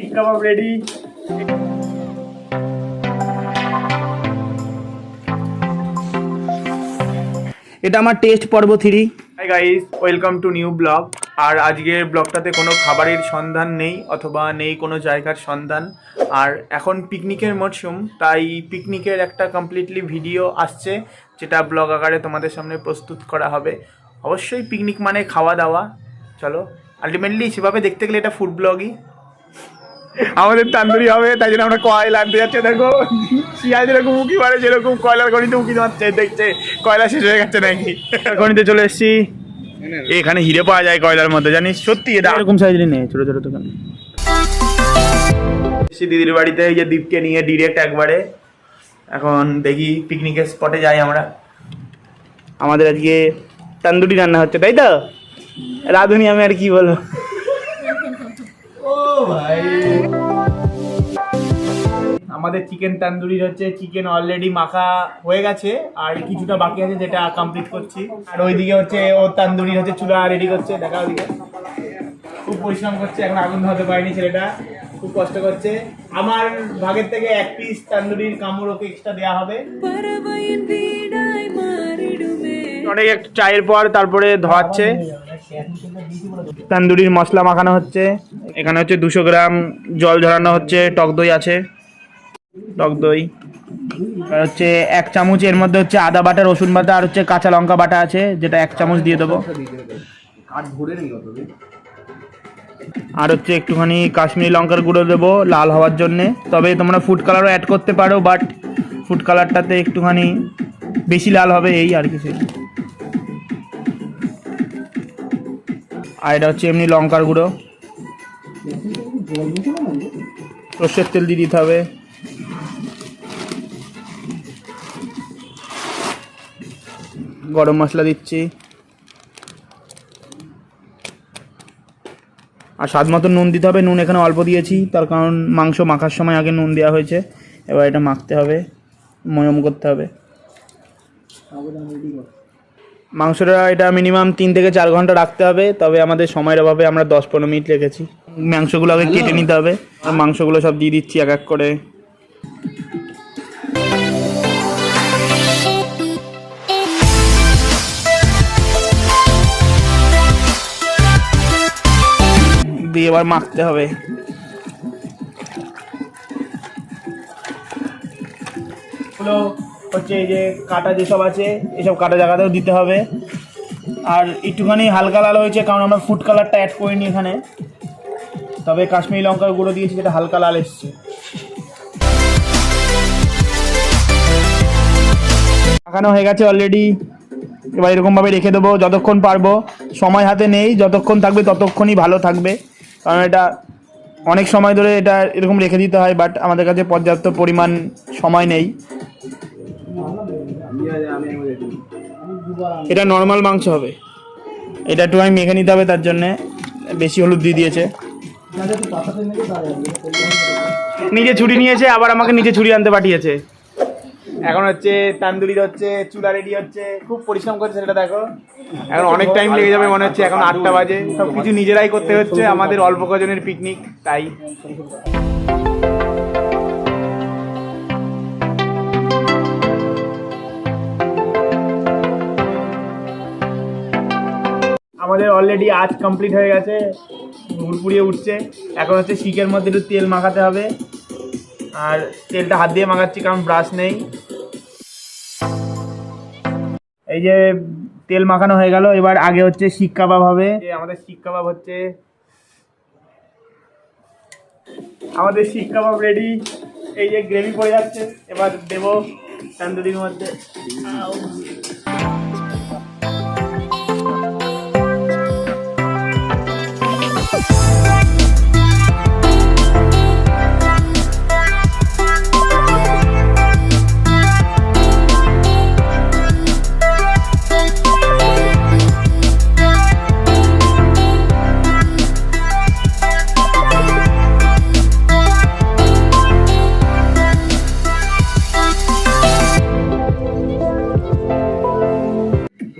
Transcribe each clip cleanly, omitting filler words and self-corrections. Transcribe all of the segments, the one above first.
শিক কাবাব রেডি। এটা আমার টেস্ট পর্ব 3। Hi guys, welcome to new blog. আর আজকের ব্লগটাতে কোনো খাবারের সন্ধান নেই অথবা নেই কোনো জায়গার সন্ধান। আর এখন পিকনিকের মরশুম, তাই পিকনিকের একটা কমপ্লিটলি ভিডিও আসছে যেটা ব্লগ আকারে তোমাদের সামনে প্রস্তুত করা হবে। অবশ্যই পিকনিক মানে খাওয়া দাওয়া, চলো আলটিমেটলি সেভাবে দেখতে গেলে এটা ফুড ব্লগই। আমাদের তান্দুরি হবে, তাই জন্য আমরা কয়লা আনতে যাচ্ছে। দেখো শিয়াল যেরকম উঁকি মারে, যেরকম কয়লার খনিতে উঁকি মারছে, দেখছে কয়লা শেষ হয়ে গেছে নাকি। খনিতে চলে এসেছি, এখানে হিরে পাওয়া যায় কয়লার মধ্যে, জানিস? সত্যি এটা এরকম সাইজেরই নেই, ছোট ছোট দোকান। দিদির বাড়িতে এই যে দীপকে নিয়ে ডিরেক্ট একবারে এখন দেখি পিকনিকের স্পটে যাই আমরা। আমাদের আজকে তান্দুরি রান্না হচ্ছে, তাই তো রাধুনি? আমি আর কি বলবো। ও ভাই, আমাদের চিকেন তান্দুরির হচ্ছে চিকেন অলরেডি মাখা হয়ে গেছে, আর কিছুটা বাকি আছে যেটা কমপ্লিট করছি। আর ওইদিকে হচ্ছে ও তান্দুরি হচ্ছে চুলা রেডি করছে, দেখা ওদিকে খুব পরিশ্রম করছে, এখন আগুন ধরাতে পারেনি ছেলেটা, খুব কষ্ট করছে। আমার ভাগের থেকে এক পিস তান্দুরির কামড় ওকে এক্সট্রা দেওয়া হবে। অনেক একটু চায়ের পর তারপরে ধোয়াচ্ছে, তান্দুরির মশলা মাখানো হচ্ছে। এখানে হচ্ছে 200 গ্রাম জল ঝরানো হচ্ছে, টক দই আছে, টক দই আর হচ্ছে 1 চামচ এর মধ্যে হচ্ছে আদা বাটা, রসুন বাটা আর হচ্ছে কাঁচা লঙ্কা বাটা আছে, যেটা 1 চামচ দিয়ে দেবো। আর হচ্ছে একটুখানি কাশ্মীরি লঙ্কার গুঁড়ো দেবো লাল হওয়ার জন্যে। তবে তোমরা ফুড কালারও অ্যাড করতে পারো, বাট ফুড কালারটাতে একটুখানি বেশি লাল হবে, এই আর কিছু। আর এটা হচ্ছে এমনি লঙ্কার গুঁড়ো। সর্ষের তেল দিয়ে দিতে হবে। গরম মশলা দিচ্ছি, আর স্বাদ মতো নুন দিতে হবে। নুন এখানে অল্প দিয়েছি, তার কারণ মাংস মাখার সময় আগে নুন দেওয়া হয়েছে। এবার এটা মাখতে হবে, ময়ম করতে হবে। মাংসটা এটা মিনিমাম 3 থেকে 4 ঘন্টা রাখতে হবে, তবে আমাদের সময়ের অভাবে আমরা 10-15 মিনিট রেখেছি। মাংসগুলো আগে কেটে নিতে হবে, আর মাংসগুলো সব দিয়ে দিচ্ছি এক এক করে। দিয়ে এবার মাখতে হবে। হচ্ছে এই যে কাটা যেসব আছে, এসব কাটা জায়গাতেও দিতে হবে। আর একটুখানি হালকা লাল হয়েছে কারণ আমরা ফুড কালারটা অ্যাড করিনি এখানে, তবে কাশ্মীরি লঙ্কার গুঁড়ো দিয়েছি যেটা হালকা লাল এসছে। মাখানো হয়ে গেছে অলরেডি। এবার এরকমভাবে রেখে দেবো যতক্ষণ পারবো। সময় হাতে নেই, যতক্ষণ থাকবে ততক্ষণই ভালো থাকবে, কারণ এটা অনেক সময় ধরে এটা এরকম রেখে দিতে হয়, বাট আমাদের কাছে পর্যাপ্ত পরিমাণ সময় নেই। এটা নর্মাল মাংস হবে, এটা একটু আমি মেখে নিতে হবে, তার জন্যে বেশি হলুদ দিয়ে দিয়েছে। নিজে ছুরি নিয়েছে, আবার আমাকে নিজে ছুরি আনতে পাঠিয়েছে। এখন হচ্ছে তান্দুরির হচ্ছে চুলা রেডি হচ্ছে, খুব পরিশ্রম করছে সেটা দেখো। এখন অনেক টাইম লেগে যাবে মনে হচ্ছে, এখন 8টা বাজে। সব কিছু নিজেরাই করতে হচ্ছে, আমাদের অল্প কজনের পিকনিক, তাই। আমাদের অলরেডি আজ কমপ্লিট হয়ে গেছে, ঘুরপুড়িয়ে উঠছে। এখন হচ্ছে শিকের মধ্যে একটু তেল মাখাতে হবে, আর তেলটা হাত দিয়ে মাখাচ্ছি কারণ ব্রাশ নেই। এই যে তেল মাখানো হয়ে গেল, এবার আগে হচ্ছে শিক কাবাব হবে। আমাদের শিক কাবাব হচ্ছে, আমাদের শিক কাবাব রেডি। এই যে গ্রেভি পড়ে যাচ্ছে, এবার দেবো তান্দুরির মধ্যে।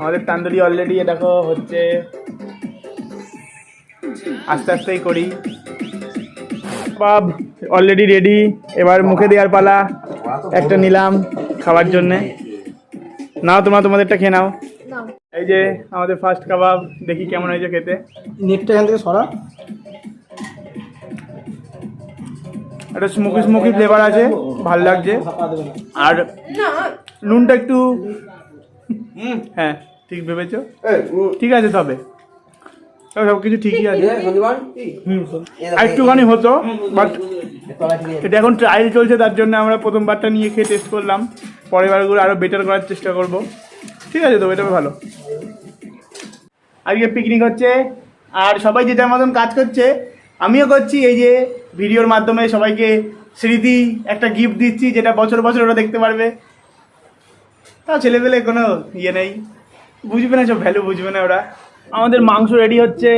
আমাদের তান্দুরি অলরেডি দেখো হচ্ছে, আস্তে আস্তেই করি। কাবাব অলরেডি রেডি, এবার মুখে দেওয়ার পালা। একটা নিলাম খাওয়ার জন্যে, নাও তোমরা তোমাদেরটা খেয়ে নাও। এই যে আমাদের ফার্স্ট কাবাব, দেখি কেমন হয়েছে খেতে। নেটটা এখান থেকে সরা। একটা স্মোকি স্মোকি ফ্লেভার আছে, ভালো লাগছে। আর নুনটা একটু, হ্যাঁ ঠিক ভেবেছো, ঠিক আছে। তবে সব কিছু ঠিকই আছে, আর একটুখানি হতো, বাট এটা এখন ট্রায়াল চলছে, তার জন্য আমরা প্রথমবারটা নিয়ে খেয়ে টেস্ট করলাম। পরের বারগুলো আরও বেটার করার চেষ্টা করব। ঠিক আছে, তো এটা ভালো। আজকে পিকনিক হচ্ছে, আর সবাই যে যার মতন কাজ করছে, আমিও করছি। এই যে ভিডিওর মাধ্যমে সবাইকে স্মৃতি একটা গিফট দিচ্ছি, যেটা বছর বছর ওরা দেখতে পারবে। তাও ছেলেপেলে কোনো ইয়ে নেই, বুঝবে না, সব ভ্যালু বুঝবে না ওরা। আমাদের মাংস রেডি হচ্ছে,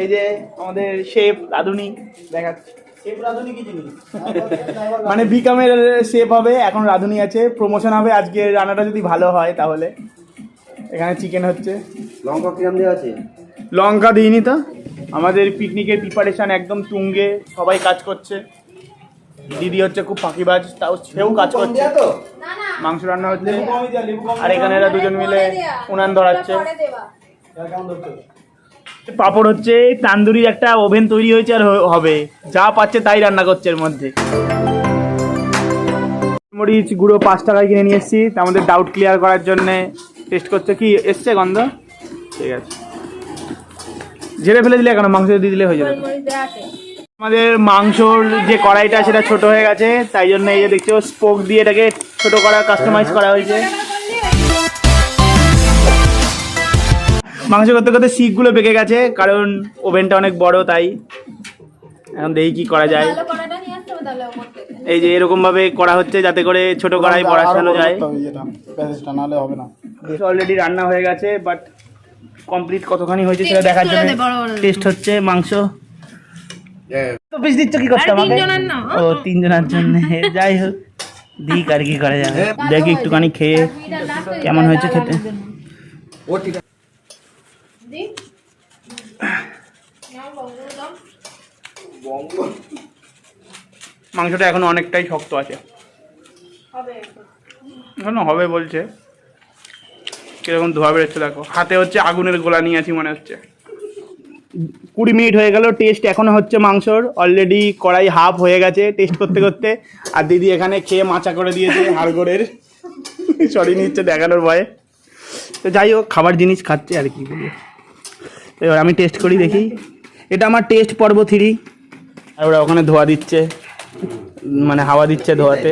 এই যে আমাদের শেফ রাঁধুনি দেখাচ্ছে। মানে বিকামের শেফ হবে, এখন রাঁধুনি আছে, প্রমোশন হবে। আজকে রান্নাটা যদি ভালো হয় তাহলে। এখানে চিকেন হচ্ছে। লঙ্কা কিরাম দেওয়া আছে? লঙ্কা দিইনি তো। আমাদের পিকনিকের প্রিপারেশন একদম তুঙ্গে, সবাই কাজ করছে। দিদি হচ্ছে খুব ফাঁকিবাজ, তাও সেও কাজ করছে। মাংস রান্না হচ্ছে, আর এখানে এরা দুজন মিলে উনান ধরাচ্ছে। পাঁপড় হচ্ছে, তান্দুরির একটা ওভেন তৈরি হয়েছে, আর হবে যা পাচ্ছে তাই রান্না করছে এর মধ্যে। মরিচ গুঁড়ো 5 টাকায় কিনে নিয়ে এসেছি, আমাদের ডাউট ক্লিয়ার করার জন্যে টেস্ট করছে। কি এসছে গন্ধ? ঠিক আছে, ঝেড়ে ফেলে দিলে, কেন মাংস দিয়ে দিলে হয়ে যাবে। আমাদের মাংসর যে কড়াইটা সেটা ছোট হয়ে গেছে, তাই জন্য এই যে দেখছো স্পোক দিয়ে এটাকে ছোট করা, কাস্টমাইজ করা হয়েছে। মাংস করতে করতে শিকগুলো পেকে গেছে, কারণ ওভেনটা অনেক বড়, তাই এখন দেখি কি করা যায়। এই যে এরকম ভাবে করা হচ্ছে, যাতে করে ছোট কড়াই বসানো যায়। অলরেডি রান্না হয়ে গেছে, বাট কমপ্লিট কতখানি হয়েছে সেটা দেখার জন্য টেস্ট হচ্ছে মাংস। তো পিস দিচ্ছ কি করতে আমাকে? ও 3 জনের জন্য, যাই হোক দিক আর কি করা যাবে। দেখি একটুখানি খেয়ে কেমন হয়েছে খেতে। ও ঠিক আছে। মাংসটা এখনো অনেকটাই শক্ত আছে, এখনো হবে বলছে। কিরকম ধোয়া বেরোচ্ছে দেখো, হাতে হচ্ছে আগুনের গোলা নিয়ে আছি মনে হচ্ছে। 20 মিনিট হয়ে গেল, টেস্ট এখনো হচ্ছে মাংসর। অলরেডি কড়াই হাফ হয়ে গেছে টেস্ট করতে করতে, আর দিদি এখানে খেয়ে মাচা করে দিয়েছে হাড়গোড়ের। সরি নিচ্ছে দেখানোর ভয়ে। তো যাই হোক, খাবার জিনিস খাচ্ছে আর কি বলবো। এবার আমি টেস্ট করি, দেখি। এটা আমার টেস্ট পর্ব 3। আর ওরা ওখানে ধোয়া দিচ্ছে, মানে হাওয়া দিচ্ছে ধোয়াতে।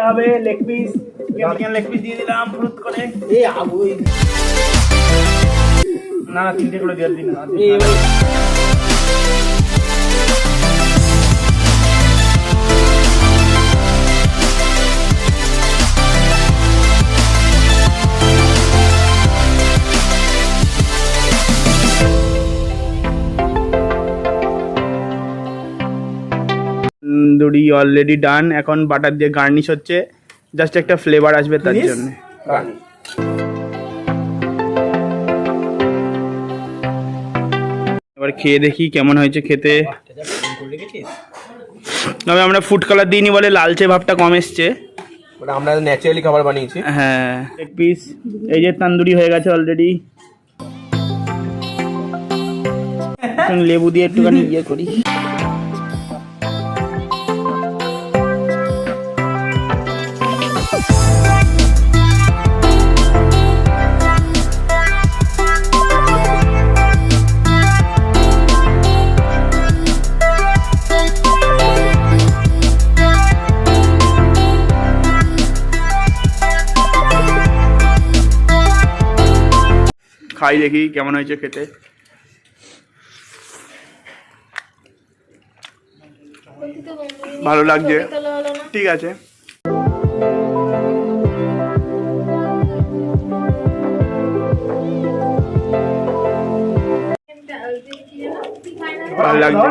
হবে leg piece, chicken leg piece দিয়ে দিলাম ফুট করে। না 3টে করে দিয়ে দিন। তন্দুরি অলরেডি ডান, এখন বাটার দিয়ে গার্নিশ হচ্ছে, জাস্ট একটা ফ্লেভার আসবে তার জন্য। এবার খেয়ে দেখি কেমন হয়েছে খেতে। তবে আমরা ফুড কালার দিইনি বলে লালচে ভাবটা কম এসছে, আমরা ন্যাচারালি খাবার বানিয়েছি। হ্যাঁ, এক পিস এই যে তান্দুরি হয়ে গেছে অলরেডি। লেবু দিয়ে একটুখানি ইয়ে করি। খাই দেখি কেমন হয়েছে খেতে। ভালো লাগছে, ঠিক আছে। ভালো লাগছে,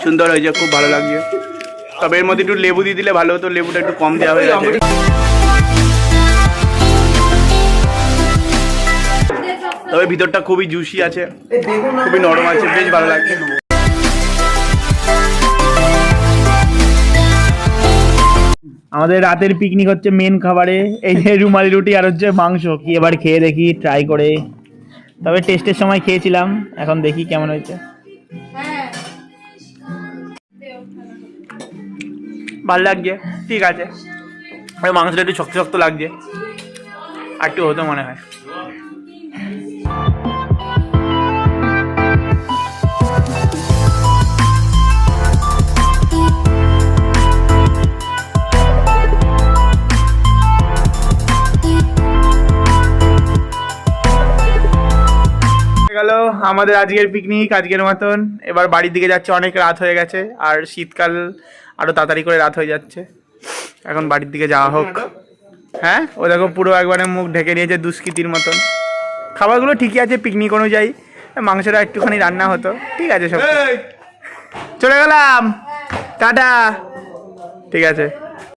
সুন্দর হয়েছে, খুব ভালো লাগছে। তবে এর মধ্যে একটু লেবু দিয়ে দিলে ভালো হতো, লেবুটা একটু কম দেওয়া হয়ে গেছে। তবে তবে ভিতরটা খুবই জুসি আছে, খুবই নরম আছে, বেশ ভালো লাগছে। আমাদের রাতের পিকনিক হচ্ছে মেন খাবারে এই যে রুমালি রুটি আর হচ্ছে মাংস। কি এবার খেয়ে দেখি, ট্রাই করে। তবে টেস্টের সময় খেয়েছিলাম, এখন দেখি কেমন হয়েছে। ভালো লাগছে, ঠিক আছে। মাংসটা একটু শক্ত শক্ত লাগছে, আর একটু হতো মনে হয়। গেল আমাদের আজকের পিকনিক, আজকের মতন। এবার বাড়ির দিকে যাচ্ছে, অনেক রাত হয়ে গেছে, আর শীতকাল আরো তাড়াতাড়ি করে রাত হয়ে যাচ্ছে। এখন বাড়ির দিকে যাওয়া হোক। হ্যাঁ, ও দেখো পুরো একবারে মুখ ঢেকে নিয়েছে দুষ্কৃতির মতন। খাবারগুলো ঠিকই আছে পিকনিক অনুযায়ী, মাংসটা একটুখানি রান্না হতো, ঠিক আছে সব। চলে গেলাম, টাটা, ঠিক আছে।